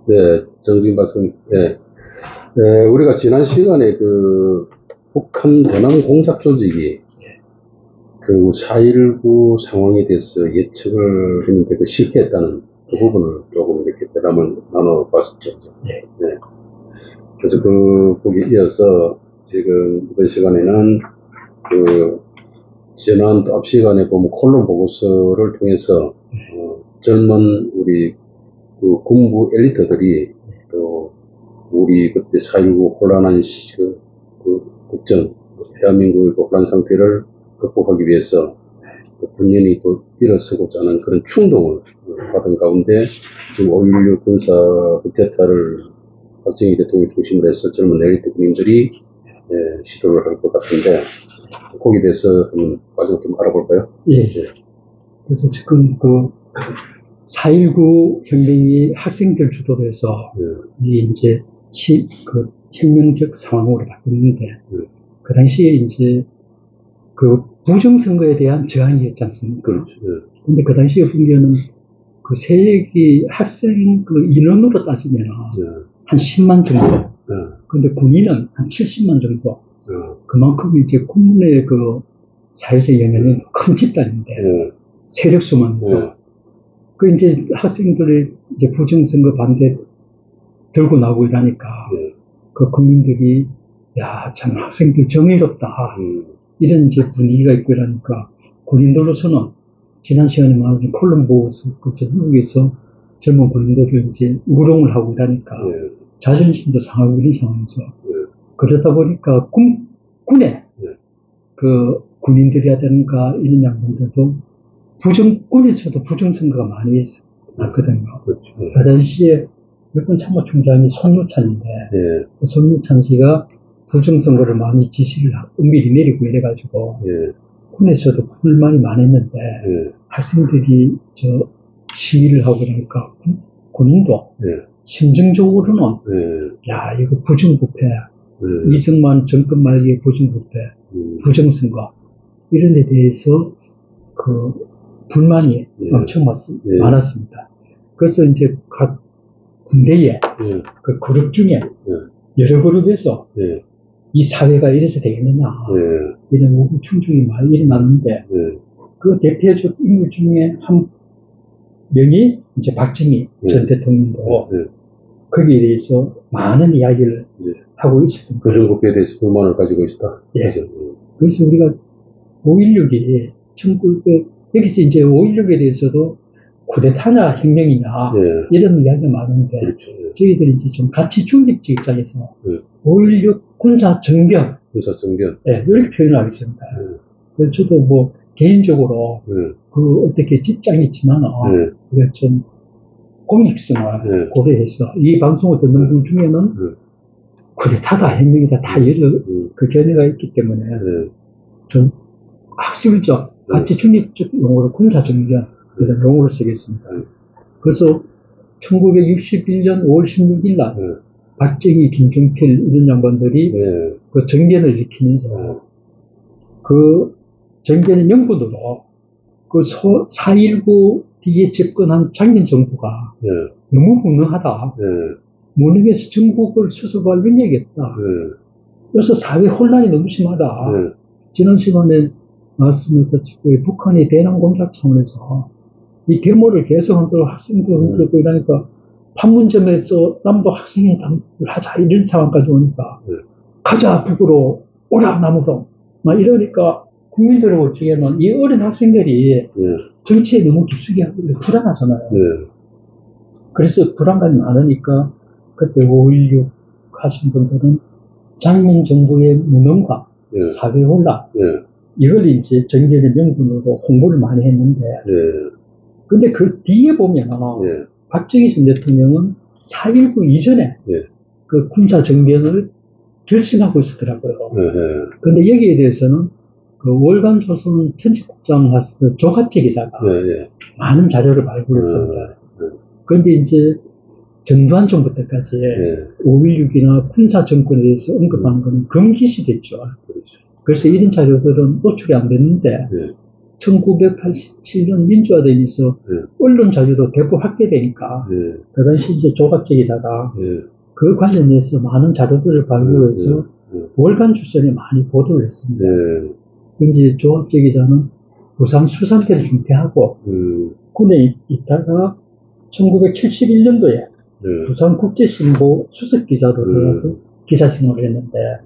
네, 정진 박사님. 예. 예, 우리가 지난 시간에 북한 대남 공작 조직이 그 4.19 상황에 대해서 예측을 했는데 실패했다는 그 부분을 조금 이렇게 대담을 나눠봤었죠. 네. 네. 그래서 거기에 이어서 지금 이번 시간에는 지난 앞 시간에 보면 콜론 보고서를 통해서 젊은 우리 군부 엘리트들이 또 우리 그때 4.19 혼란한 국정, 대한민국의 혼란 상태를 극복하기 위해서 군연이 또 일어서고자 하는 그런 충동을 받은 가운데 지금 5.16 군사 쿠데타를 박정희 대통령이 중심으로 해서 젊은 엘리트 군인들이 시도를 할 것 같은데 거기에 대해서 한번 과정 좀 알아볼까요? 예. 그래서 지금 4.19 혁명이 학생들 주도로 해서 이게 이제 혁명적 상황으로 바뀌었는데 그 당시에 이제 부정선거에 대한 저항이었지 않습니까? 그렇죠. 근데 그 당시에 보면은 세계 학생 인원으로 따지면 한 10만 정도. 근데 군인은 한 70만 정도. 그만큼 이제 군문의 사회적 영향이 큰 집단인데 세력수만 해서 이제 학생들의 이제 부정선거 반대 들고 나오고 이러니까 국민들이 참 학생들 정의롭다 이런 이제 분위기가 있고 이러니까 군인들로서는 지난 시간에 말한 콜럼보스 미국에서 젊은 군인들을 이제 우롱을 하고 이러니까 자존심도 상하고 이런 상황이죠. 그러다 보니까 군에 군인들이라든가 이런 양반들도 군에서도 부정선거가 많이 났거든요. 그 당시에 몇번 참모총장이 손유찬인데 손유찬 씨가 부정선거를 많이 지시를 은밀히 내리고 이래가지고 군에서도 불만이 많았는데 학생들이 시위를 하고 그러니까 군인도 심정적으로는 이거 부정부패 이승만 정권 말기에 부정부패 부정선거 이런 데 대해서 불만이 엄청 많았습니다. 그래서 이제 각 군대에 그룹 중에 여러 그룹에서 이 사회가 이래서 되겠느냐 이런 오구 충동이 많이 일어났는데 그 대표적 인물 중에 한 명이 이제 박정희 전 대통령도 거기에 대해서 많은 이야기를 하고 있었던 거예요. 부정부패에 대해서 불만을 가지고 있다. 그래서 우리가 5.16이 여기서 이제 5.16에 대해서도 쿠데타냐 혁명이냐 이런 이야기가 많은데 저희들이 이제 좀 가치 중립적 입장에서 5.16 군사 정변 이렇게 표현을 하겠습니다. 그래서 저도 개인적으로 어떻게 직장이 있지만 우리가 좀 공익성을 고려해서 이 방송을 듣는 분 중에는 쿠데타다 혁명이다 다 여러 견해가 있기 때문에 좀 학술적 가치 중립적 용어로 군사 정변 이런 용어를 쓰겠습니다. 그래서 1961년 5월 16일 날 박정희, 김종필 이런 양반들이 그 정변을 일으키면서 그 정변의 명분으로 4.19 뒤에 집권한 장면 정부가 너무 무능하다. 무능해서 전국을 수습할 능력이 없다. 그래서 사회 혼란이 너무 심하다. 지난 시간에 말씀드렸다시피 북한이 대남 공작 차원에서 이 데모를 계속 흔들고 학생들 흔들고 이러니까 판문점에서 남북 학생회담을 하자 이런 상황까지 오니까 가자 북으로 오라 남으로 막 이러니까 국민들 중에는 이 어린 학생들이 정치에 너무 깊숙이 하고 불안하잖아요. 그래서 불안감이 많으니까 그때 5.16 하신 분들은 장민 정부의 무능과 사회 혼란 이걸 이제 정변의 명분으로 홍보를 많이 했는데 근데 그 뒤에 보면 박정희 전 대통령은 4.19 이전에 그 군사 정변을 결심하고 있었더라고요. 근데 여기에 대해서는 그 월간조선 편집국장 하시던 조갑재 기자가 많은 자료를 발굴했습니다. 그런데 이제 전두환 정부 때까지 5.16이나 군사 정권에 대해서 언급하는 것은 금기시됐죠. 그래서 이런 자료들은 노출이 안 됐는데 1987년 민주화되면서 언론 자유도 대폭 확대되니까 그 당시 이제 조갑재 기자가 그 관련해서 많은 자료들을 발굴해서 월간 출신에 많이 보도를 했습니다. 이제 조갑재 기자는 부산 수산대를 중퇴하고 군에 있다가 1971년도에 부산국제신보 수석기자로 들어가서 기자 생활을 했는데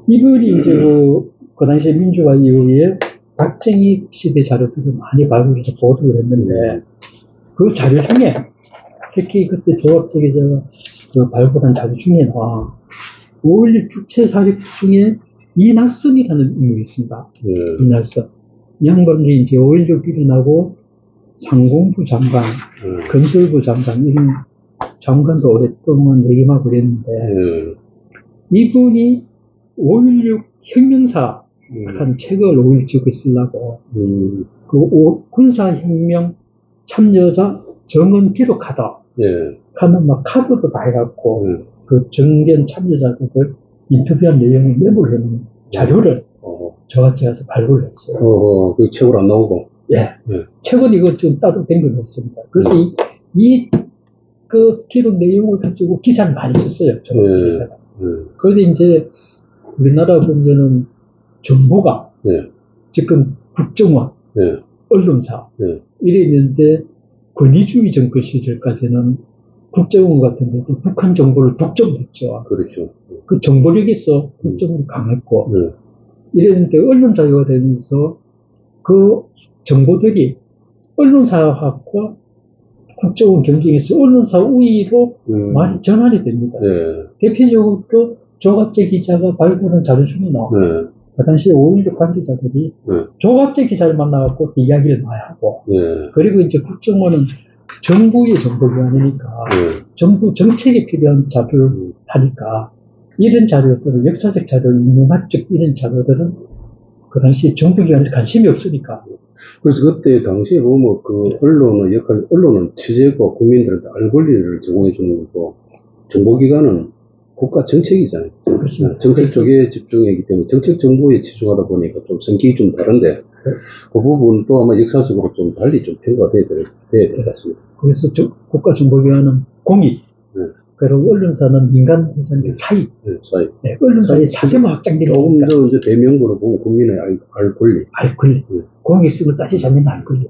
이분이 이제 그 당시 민주화 이후에 박정희 시대 자료들을 많이 발굴해서 보도를 했는데 그 자료 중에 특히 그때 조갑재 기자가 그 발굴한 자료 중에는 5.16 주체 사력 중에 이낙선이라는 인물이 있습니다. 이낙선. 이 양반이 이제 5.16 일어나고 상공부 장관, 건설부 장관 이런 장관도 오랫동안 역임하고 그랬는데 이분이 5.16 혁명사 한 책을 5.16에 쓰려고 그 군사혁명 참여자 정언 기록하다 하면 막 카드도 다 해갖고 그 정견 참여자들을 인터뷰한 내용을 메모를 해놓은 자료를 저한테 가서 발굴을 했어요. 그 책으로 안 나오고? 예. 책은 이거 좀 따로 된 건 없습니다. 그래서 그 기록 내용을 가지고 기사를 많이 썼어요. 그런데 이제 우리나라 문제는 정보가 지금 국정원, 언론사 이랬는데 권위주의 정권 시절까지는 국정원 같은 데도 북한 정보를 독점했죠. 그렇죠. 그 정보력에서 국정원이 강했고 이랬는데 언론 자유가 되면서 그 정보들이 언론사하고 국정원 경쟁에서 언론사 우위로 많이 전환이 됩니다. 대표적으로 조갑재 기자가 발굴한 자료 중에 그 당시 5.16 관계자들이 조갑재 기자를 만나갖고 이야기를 많이 하고 그리고 이제 국정원은 정부의 정보기관이니까 정부 정책에 필요한 자료를 하니까 이런 자료들은 역사적 자료, 인문학적 이런 자료들은 그 당시 정부기관에서 관심이 없으니까. 그래서 그때 당시에 보면 그 언론의 역할, 언론은 취재과 국민들한테 알 권리를 제공해주는 거고 정보기관은 국가 정책이잖아요. 그렇습니다. 정책 쪽에 집중하기 때문에 정책 정보에 집중하다 보니까 좀 성격이 좀 다른데 그 부분도 아마 역사적으로 좀 달리 좀 평가가 돼야 될 것 같습니다. 그래서 국가 정보기관은 공익, 그리고 언론사는 민간 회사의 사익, 언론사의 사생활 확장되는 조금 더 이제 대명구로 보면 국민의 알 권리, 공익성을 따지지 않는 알 권리.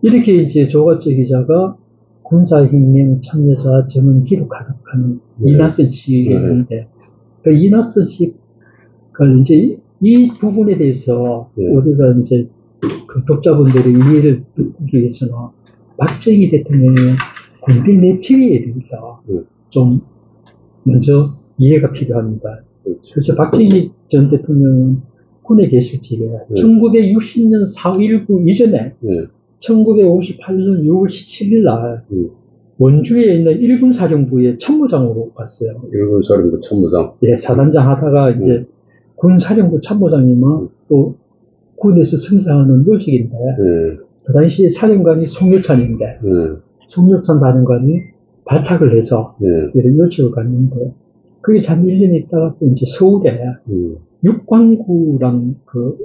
이렇게 이제 조갑재 기자가 군사혁명 참여자 정언 기록하는 이낙선 씨인데 그 이낙선 씨가 이제 이 부분에 대해서 우리가 이제 그 독자분들의 이해를 듣기 위해서는 박정희 대통령의 군비 내치기에 대해서 좀 먼저 이해가 필요합니다. 그래서 박정희 전 대통령은 군에 계실 적에 1960년 4.19 이전에 1958년 6월 17일 날 원주에 있는 1군 사령부의 참모장으로 갔어요. 1군 사령부 참모장? 예, 사단장 하다가 이제 군 사령부 참모장이면 또 군에서 승사하는 요직인데 그 당시 사령관이 송유찬인데 송유찬 사령관이 발탁을 해서 이런 요직을 갔는데 거기서 한 1년 있다가 또 이제 서울에 육광구랑 그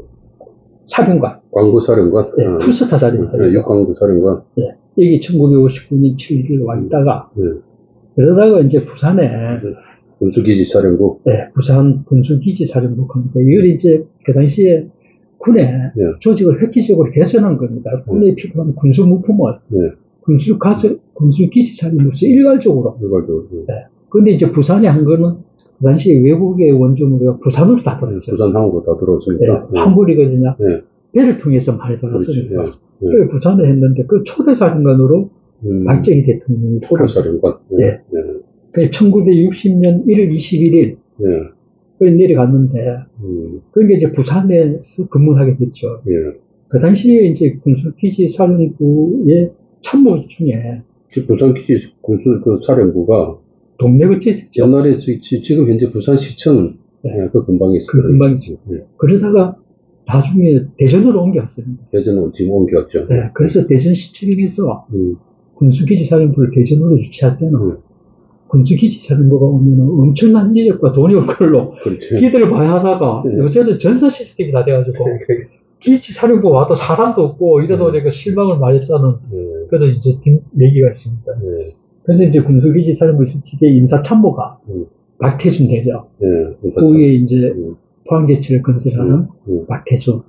사령관. 광구사령관? 투스타 사령관. 육광구사령관. 여기 1959년 7일 와 있다가, 그러다가 이제 부산에. 군수기지 사령부? 부산 군수기지 사령부 겁니다. 이걸 이제 그 당시에 군의 조직을 획기적으로 개선한 겁니다. 군에 필요한 군수 물품을 군수기지 사령부에서 일괄적으로. 근데 이제 부산에 한 거는 그 당시 외국의 원조물이 부산으로 다 들어왔죠. 부산 항으로 다 들어왔으니까. 한불이거든요. 배를 통해서 많이 들어왔으니까. 그걸 부산에 했는데 그 초대사령관으로 박정희 대통령이 초대사령관. 그 1960년 1월 21일 내려갔는데 그러니까 이제 부산에서 근무하게 됐죠. 그 당시에 이제 군수기지 사령부의 참모 중에 부산기지 군수 그 사령부가 동네가 있었죠. 옛날에 지금 현재 부산시청 그 근방에 있어요. 그 근방이죠. 그러다가 나중에 대전으로 옮겨왔습니다. 대전으로 지금 옮겨왔죠. 그래서 대전시청에서 군수기지 사령부를 대전으로 유치할 때는 군수기지 사령부가 오면 엄청난 인력과 돈이 올 걸로 기대를 봐야 하다가 요새는 전사 시스템이 다 돼가지고 기지사령부 와도 사람도 없고 이러다 보니까 실망을 많이 했다는 그런 이제 뒷 얘기가 있습니다. 그래서 이제 군수기지사령부 측의 인사참모가 박태준 되죠. 그 위에 이제 포항제철을 건설하는 박태준.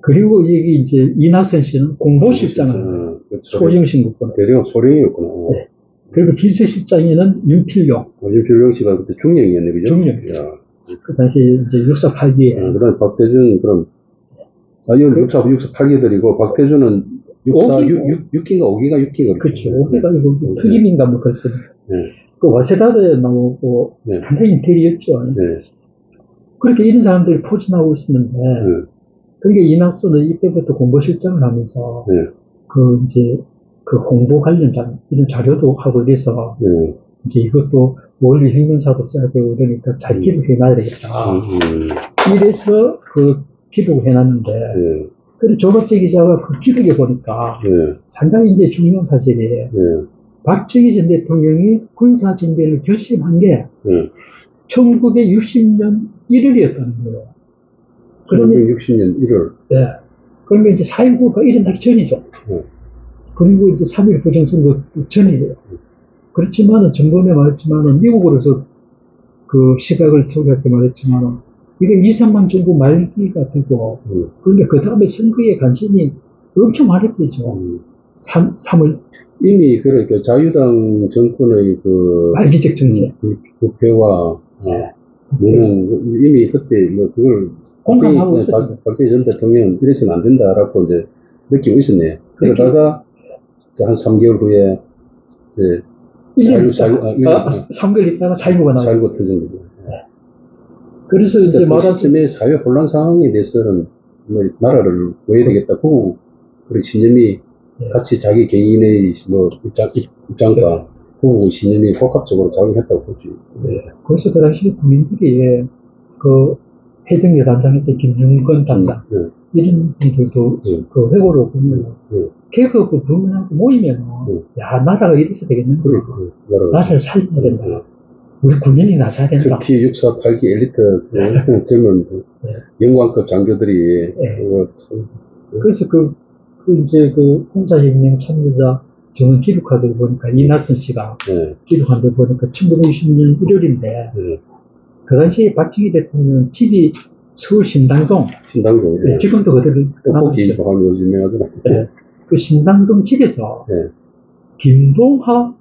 그리고 여기 이제 이낙선 씨는 공보실장을 소령신 국군. 대령 소령이었구나. 네. 그리고 비서실장에는 윤필용. 윤필용 씨가 그때 중령이었네, 그죠? 중령. 그 당시 이제 육사 8기에. 그다음 박태준, 그럼, 이건 육사 8기들이고, 박태준은 육사 6기인가 5기가 6기가. 그렇죠. 5기가 이거 특임인가 뭐 그랬습니다. 그 와세다에 나오고 상당히 인텔리였죠. 그렇게 이런 사람들이 포진하고 있었는데, 그러니까 이낙선은 이때부터 공보실장을 하면서, 그 이제 그 홍보 관련 이런 자료도 하고 이래서, 이제 이것도 원리 혁명사도 써야 되고 이러니까 잘 기록해놔야 되겠다. 이래서 그 기록을 해놨는데, 그래서 조갑재 기자가 그 기록에 보니까 상당히 이제 중요한 사실이 박정희 전 대통령이 군사정변을 결심한 게 1960년 1월이었다는 거예요. 그러면 60년 1월. 네. 그러면 이제 4.19가 일어나기 전이죠. 그리고 이제 3.1 부정선거 전이에요. 그렇지만은, 전번에 말했지만은, 미국으로서 그 시각을 소개할 때 말했지만은, 이게 2, 3만 정도 말기가 되고, 그런데 그 다음에 선거에 관심이 엄청 많았대죠. 3월. 이미, 그러니까 자유당 정권의 그. 말기적 정세. 부패와, 뭐는, 이미 그때, 뭐, 그걸. 공감하고 있었죠. 박정희 전 대통령은 이래서는 안 된다라고 이제 느끼고 있었네. 그러다가, 한 3개월 후에, 이제, 3개월 있다가 4.19가 나오고. 4.19 터진 거죠. 그래서 이제 말하자면 사회 혼란 상황에 대해서는 뭐 나라를 구해야 되겠다. 그리고 신념이 같이 자기 개인의 뭐 입장과 후보 신념이 복합적으로 작용했다고 보지. 그래서 그 당시 국민들이 그 해병대 단장했던 김용건 단장 이런 분들도 그 회고로 보면 개혁을 불문하고 모이면 야 나라가 이래서 되겠는데 나라를 살려야 된다. 우리 군인이 나서야 된다. 특히 6사 8기 엘리트 젊은 영광급 장교들이 그래서 이제 그 군사혁명 참여자 정원 기록화들 보니까 이낙선 씨가 기록한 데 보니까 1960년 1월인데 그 당시에 박정희 대통령 집이 서울 신당동. 지금도 그대로 남았죠. 유명하더라. 그 신당동 집에서 김동하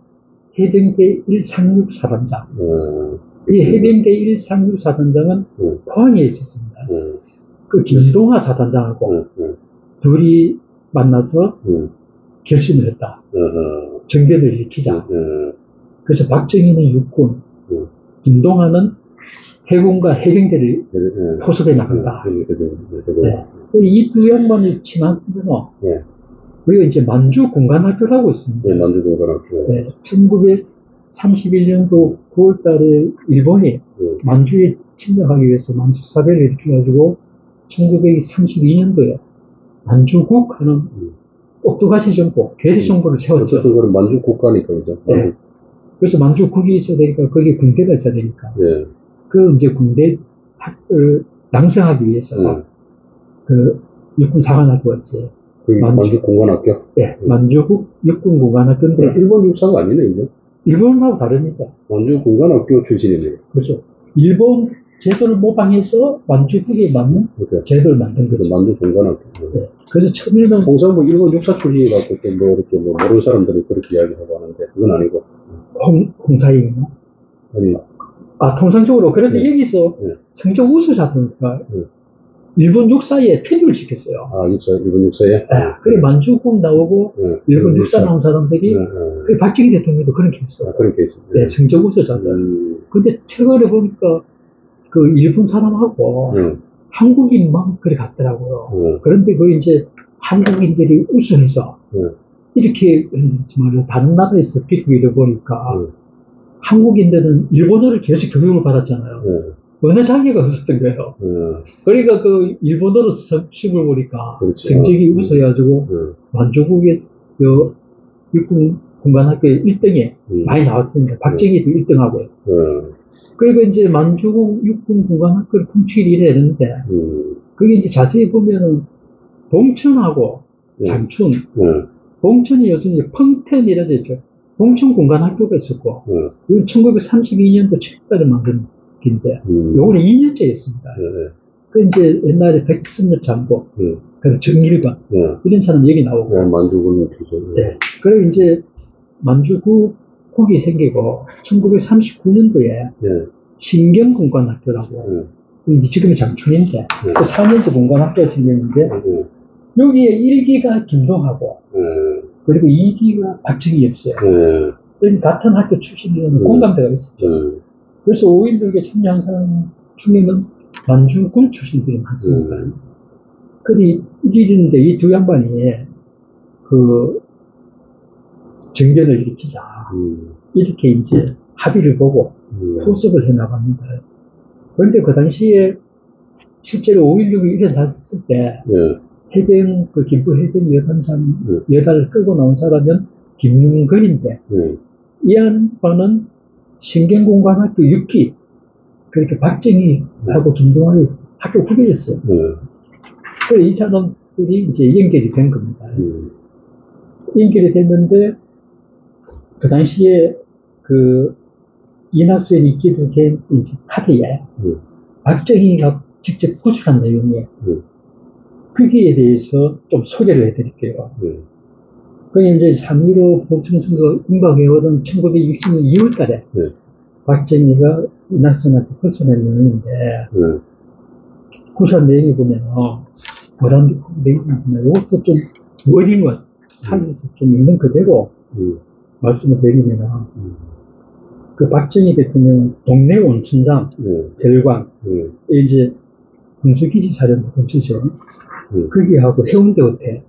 해병대 136 사단장. 이 해병대 136 사단장은 포항에 있었습니다. 그 김동하 사단장하고 둘이 만나서 결심을 했다. 정변을 일으키자. 그래서 박정희는 육군, 김동하는 해군과 해병대를 포섭해 나간다. 이 두 양반이 친한 분은 우리가 이제 만주 공관학교라고 있습니다. 만주 공관학교. 1931년도 9월 달에 일본이 만주에 침략하기 위해서 만주 사변을 일으켜가지고 1932년도에 만주국 하는 옥두가시 정부, 괴뢰 정부를 세웠죠. 어쨌든 그건 만주 국가니까, 그죠? 그래서 만주국이 있어야 되니까 거기에 군대가 있어야 되니까. 그 이제 군대 양성하기 위해서 그 육군 사관학교였지. 만주 공관학교? 만주국 육군 공관학교인데 일본 육사가 아니네, 그죠? 일본하고 다릅니다. 만주 공관학교 출신이네요. 그렇죠. 일본 제도를 모방해서 만주국에 맞는 제도를 만든 거죠. 만주 공관학교. 그래서 처음에는 통상 뭐 일본 육사 출신이라고 뭐 이렇게 뭐 모르는 사람들이 그렇게 이야기하고 하는데 그건 아니고. 홍사인가? 아니. 통상적으로. 그런데 여기서 성적 우수자들과 일본 육사에 편입을 시켰어요. 일본 육사에? 그래, 만주국 나오고, 일본 육사 나온 사람들이, 그래, 박정희 대통령도 그렇게 했어. 그렇게 했어. 성적 우수자들. 근데 최근에 보니까, 그 일본 사람하고, 한국인만 그래 갔더라고요. 그런데 그 이제 한국인들이 우수해서, 이렇게, 정말 다른 나라에서 기록을 보니까, 한국인들은 일본어를 계속 교육을 받았잖아요. 언어 장애가 없었던 거예요. 그러니까 그 일본어로 시험을 보니까 성적이 우수해가지고 만주국의 그 육군 공관학교 1등에 많이 나왔습니다. 박정희도 1등하고. 그리고 이제 만주국 육군 공관학교를 통치를 이래야 되는데 그게 이제 자세히 보면은 봉천하고 장춘, 봉천이 요즘 펑텐이라고 했죠. 봉천 공간학교가 있었고, 이건 1932년도 7월달에 만든 긴데, 요거는 2년째였습니다. 그 이제 옛날에 백선엽 장고, 그리고 정일관, 이런 사람 여기 나오고. 만주군 주소. 네. 그리고 이제 만주국이 생기고, 1939년도에 신경공관학교라고, 이제 지금의 장춘인데, 그 4년제 공관학교가 생겼는데, 여기에 1기가 김동하고, 그리고 2기가 박정희였어요. 같은 학교 출신이라는 공감대가 있었죠. 그래서 5.16에 참여한 사람 중에는 만주군 출신들이 많습니다. 그런데 이랬는데 이 두 양반이 그 정변을 일으키자. 이렇게 이제 합의를 보고 포섭을 해 나갑니다. 그런데 그 당시에 실제로 5.16이 일어났을 때 해병, 그 김포 해병 여단장, 여단을 끌고 나온 사람은 김윤건인데, 이 양반은 신경공관학교 6기, 그렇게 박정희하고 김동환이 학교 후배였어요. 그래서 이 사람들이 이제 연결이 된 겁니다. 연결이 됐는데, 그 당시에 그 이낙선이 있기도 된 이제 카드에 박정희가 직접 구술한 내용이에요. 거기에 대해서 좀 소개를 해드릴게요. 그게 이제 3.15 보충선거 임박해오던 1960년 2월 달에 박정희가 이낙선한테 구술한 내용인데, 구술한 내용을 보면, 뭐라는 내용을 보면, 이것도 좀 어린 것, 살려서 좀 있는 그대로 말씀을 드리면, 그 박정희 대통령 동네 온천장, 별관, 이제 군수기지 사령부 근처죠. 거기하고 해운대 호텔,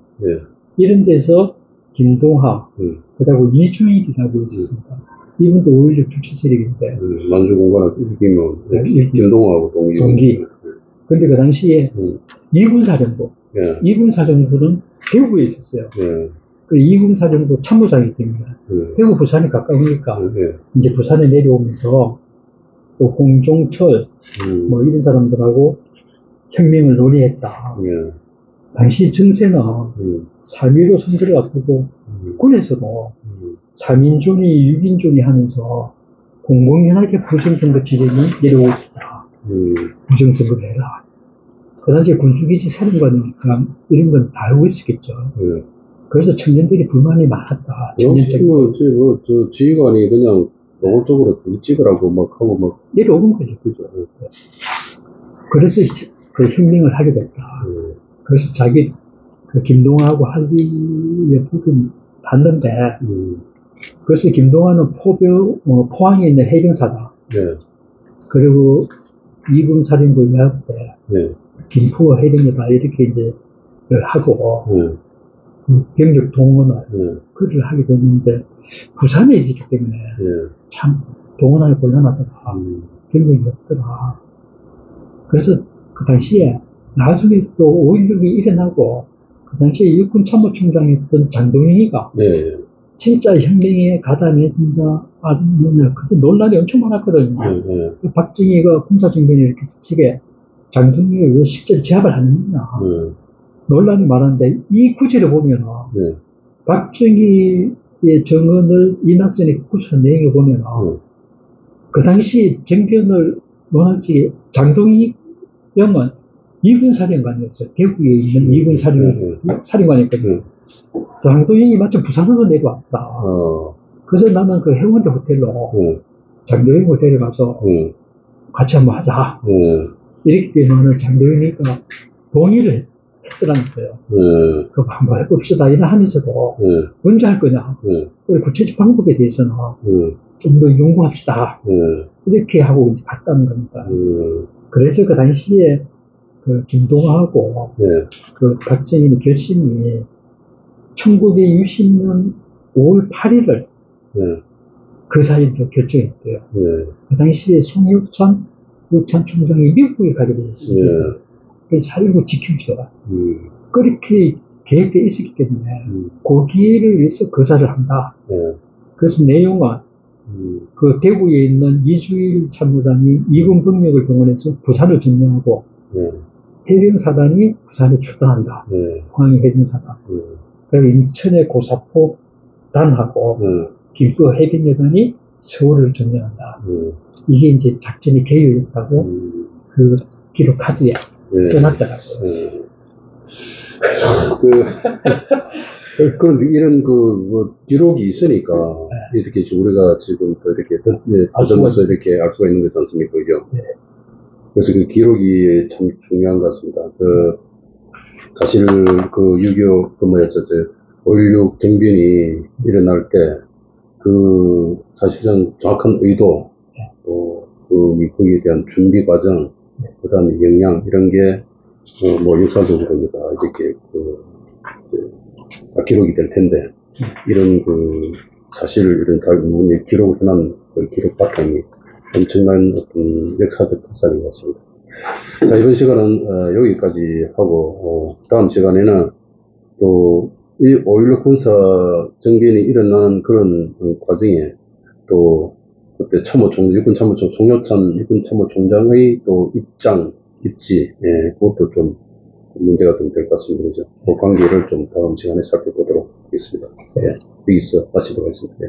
이런 데서 김동하, 그다음에 이주일이라고 있었습니다. 이분도 5.16 주체 세력인데. 만주공관학교 1기면, 김동하하고 동기. 근데 그 당시에 이군사령부, 이군사령부는 대구에 있었어요. 그 이군사령부 참모장이 됩니다. 대구 부산이 가까우니까 이제 부산에 내려오면서 또 공종철 뭐 이런 사람들하고 혁명을 논의했다. 당시 정세는 3.15 선거를 앞두고 군에서도 3인존이 6인존이 하면서 공공연하게 부정선거 지령이 내려오고 있었다. 부정선거를 해라. 그 당시에 군수기지 사령관이니까 이런 건 다 알고 있었겠죠. 그래서 청년들이 불만이 많았다. 청년적. 저 지휘관이 그냥 노골적으로 찍으라고 막 하고 막. 내려오는 거죠. 그죠. 그래서 그 혁명을 하게 됐다. 그래서 자기 그 김동하하고 합의에 부분 봤는데, 그래서 김동하는 포항에 있는 해병사다. 그리고 이군 사령부 예합 때 김포 해병이다 이렇게 이제 하고 병력 동원을 그를 하게 됐는데 부산에 있었기 때문에 참 동원하기 곤란하더라. 병력이 없더라. 그래서 그 당시에 나중에 또 5.16이 일어나고 그 당시에 육군 참모총장이었던 장동영이가 진짜 혁명에 가담했던 자 아니냐, 그때 논란이 엄청 많았거든요. 박정희가 군사정변을 이렇게 지게 장동영이 왜 실제로 제압을 하느냐 논란이 많았는데 이 구절을 보면 박정희의 정언을 이낙선이 구술한 내용을 보면 그 당시 정변을 논할 적에 장동희 영은 2군 사령관이었어요. 대구에 있는 2군 사령관이었거든요. 장동영이 마침 부산으로 내려왔다. 그래서 나는 그 해운대 호텔로 장동영을 데려가서 같이 한번 하자. 이렇게 되면은 장동영이가 동의를 했더라는 거예요. 그럼 한번 해봅시다. 이래 하면서도 언제 할 거냐. 그리고 구체적 방법에 대해서는 좀 더 연구합시다. 이렇게 하고 이제 갔다는 겁니다. 그래서 그 당시에 그 김동하하고 그 박정희의 결심이 1960년 5월 8일을 그 사이로 결정했대요. 그 당시에 송육찬 총장이 미국에 가게 됐습니다. 그래서 4.19 지키기가 그렇게 계획되어 있었기 때문에 그 기회를 위해서 거사를 한다. 그래서 내용은 그 대구에 있는 이주일 참모장이 2군 병력을 동원해서 부산을 점령하고 해병사단이 부산에 출동한다. 광해 해병사단. 그리고 인천의 고사포 단하고 길거 해병여단이 서울을 점령한다. 이게 이제 작전이 계획했다고 그 기록 카드에 써놨더라고요. 그런 이런 뭐 기록이 있으니까 이렇게 우리가 지금 또 이렇게 더듬어서 이렇게 알 수가 있는 거지 않습니까, 그죠? 그래서 그 기록이 참 중요한 것 같습니다. 사실 6.25 5.16 정변이 일어날 때 사실상 정확한 의도 또 거기에 대한 준비 과정, 그다음에 역량 이런 게 뭐 역사적으로 이렇게 기록이 될 텐데 이런 사실 이런 기록을 해놓은 기록 바탕이 엄청난 어떤 역사적 발상인 것 같습니다. 자, 이번 시간은 여기까지 하고 다음 시간에는 또 이 5.16 군사 정변이 일어나는 그런 과정에 또 그때 육군 참모총 송효찬 육군 참모총장의 또 입지, 그것도 좀 문제가 좀 될 것 같습니다. 그죠? 그 관계를 좀 다음 시간에 살펴보도록 하겠습니다. 여기서 마치도록 하겠습니다.